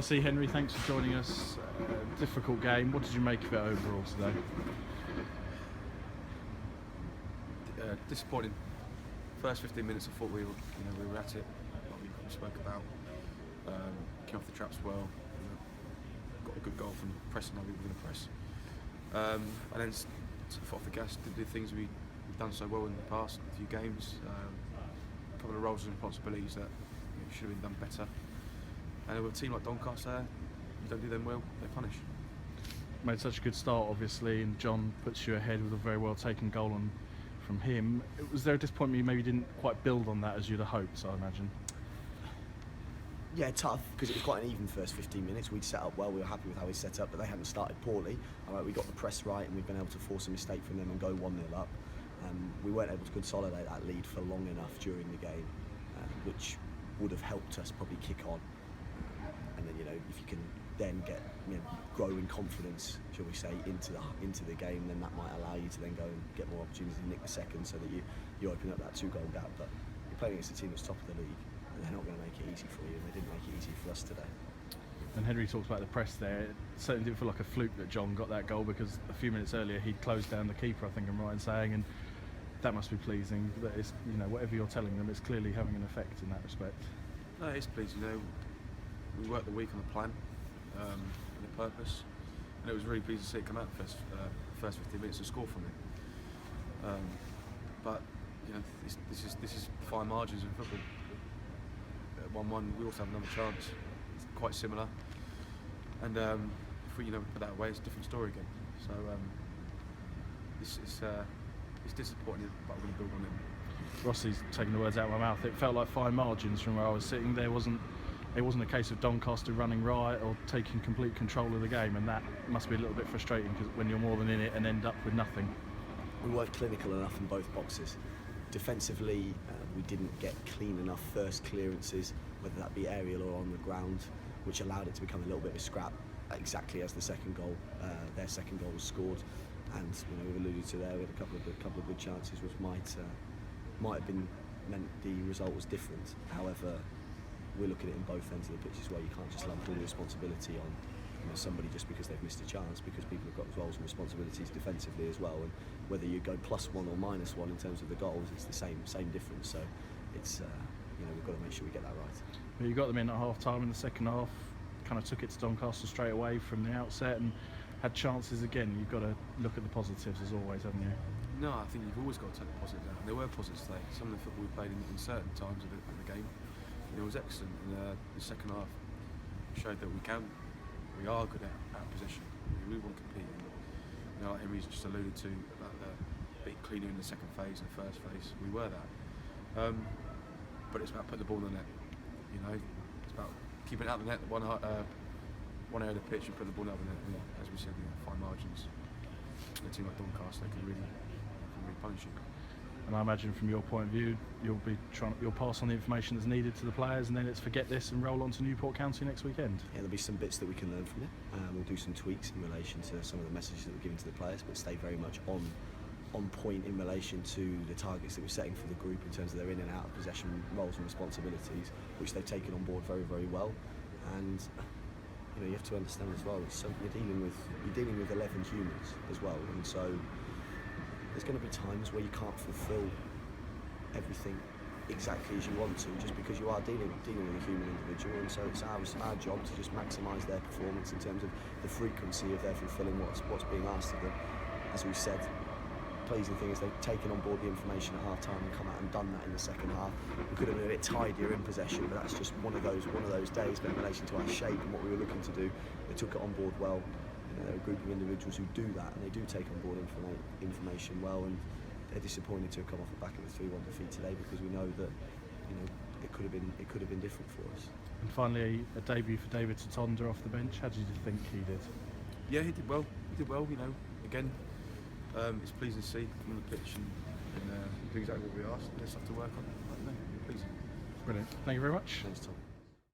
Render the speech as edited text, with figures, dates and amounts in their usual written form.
Rossi Henry, thanks for joining us. Difficult game. What did you make of it overall today? Disappointing. First 15 minutes, I thought we were at it. Like we spoke about. Came off the traps well. Got a good goal from pressing how we were going to press. And then took off the gas. Did the things we've done so well in the past few games. A couple of roles and responsibilities that should have been done better. And with a team like Doncaster, you don't do them well, they punish. Made such a good start, obviously, and John puts you ahead with a very well taken goal from him. Was there a disappointment you maybe didn't quite build on that as you'd have hoped, I imagine? Yeah, tough, because it was quite an even first 15 minutes. We'd set up well, we were happy with how we set up, but they hadn't started poorly. We got the press right and we've been able to force a mistake from them and go 1-0 up. We weren't able to consolidate that lead for long enough during the game, which would have helped us probably kick on. And then, if you can then get, grow in confidence, shall we say, into the game, then that might allow you to then go and get more opportunities and nick the second, so that you open up that 2-goal gap. But you're playing against a team that's top of the league, and they're not going to make it easy for you, and they didn't make it easy for us today. And Henry talks about the press there. It certainly didn't feel like a fluke that John got that goal, because a few minutes earlier he'd closed down the keeper, I think I'm right in saying, and that must be pleasing. That it's, whatever you're telling them, it's clearly having an effect in that respect. No, it's pleasing. We worked the week on a plan and a purpose, and it was really pleasing to see it come out the first 15 minutes and score from it. But this is fine margins in football. At 1-1, we also have another chance. It's quite similar, and if we put that away, it's a different story again. So it's disappointing, but we're going to build on it. Rossi's taking the words out of my mouth. It felt like fine margins from where I was sitting. It wasn't a case of Doncaster running riot or taking complete control of the game, and that must be a little bit frustrating, because when you're more than in it and end up with nothing. We weren't clinical enough in both boxes. Defensively, we didn't get clean enough first clearances, whether that be aerial or on the ground, which allowed it to become a little bit of a scrap, exactly as their second goal was scored. And we've alluded to there, we had a couple of good chances, which might have been meant the result was different. However, we're looking at it in both ends of the pitch as well. You can't just lump all the responsibility on somebody just because they've missed a chance, because people have got roles and responsibilities defensively as well. And whether you go +1 or -1 in terms of the goals, it's the same difference. So it's we've got to make sure we get that right. Well, you got them in at half time in the second half, kind of took it to Doncaster straight away from the outset and had chances again. You've got to look at the positives as always, haven't you? No, I think you've always got to take the positives out. And there were positives today. Some of the football we played in certain times of the game, it was excellent. And the second half showed that we are good at possession. We want to compete. Like Henry's just alluded to about the being cleaner in the second phase and the first phase. We were that. But it's about putting the ball in the net. It's about keeping it out of the net, one area of the pitch, and putting the ball out of the net. And as we said, fine margins. A team like Doncaster, they can really punish you. And I imagine from your point of view, you'll pass on the information that's needed to the players, and then it's forget this and roll on to Newport County next weekend. Yeah, there'll be some bits that we can learn from it. We'll do some tweaks in relation to some of the messages that we're giving to the players, but stay very much on point in relation to the targets that we're setting for the group in terms of their in and out of possession roles and responsibilities, which they've taken on board very, very well. And you have to understand as well, you're dealing with 11 humans as well, and so there's going to be times where you can't fulfil everything exactly as you want to, just because you are dealing with a human individual. And so it's our job to just maximise their performance in terms of the frequency of their fulfilling what's being asked of them. As we said, the pleasing thing is they've taken on board the information at half time and come out and done that in the second half. We could have been a bit tidier in possession, but that's just one of those days. But in relation to our shape and what we were looking to do, they took it on board well. They're a group of individuals who do that, and they do take on board information well. And they're disappointed to have come off the back of a 3-1 defeat today, because we know that it could have been different for us. And finally, a debut for David Tatonda off the bench. How did you think he did? Yeah, he did well. Again, it's pleasing to see him on the pitch and do exactly what we asked. There's stuff to work on. Pleasing. Brilliant. Thank you very much. Thanks, Tom.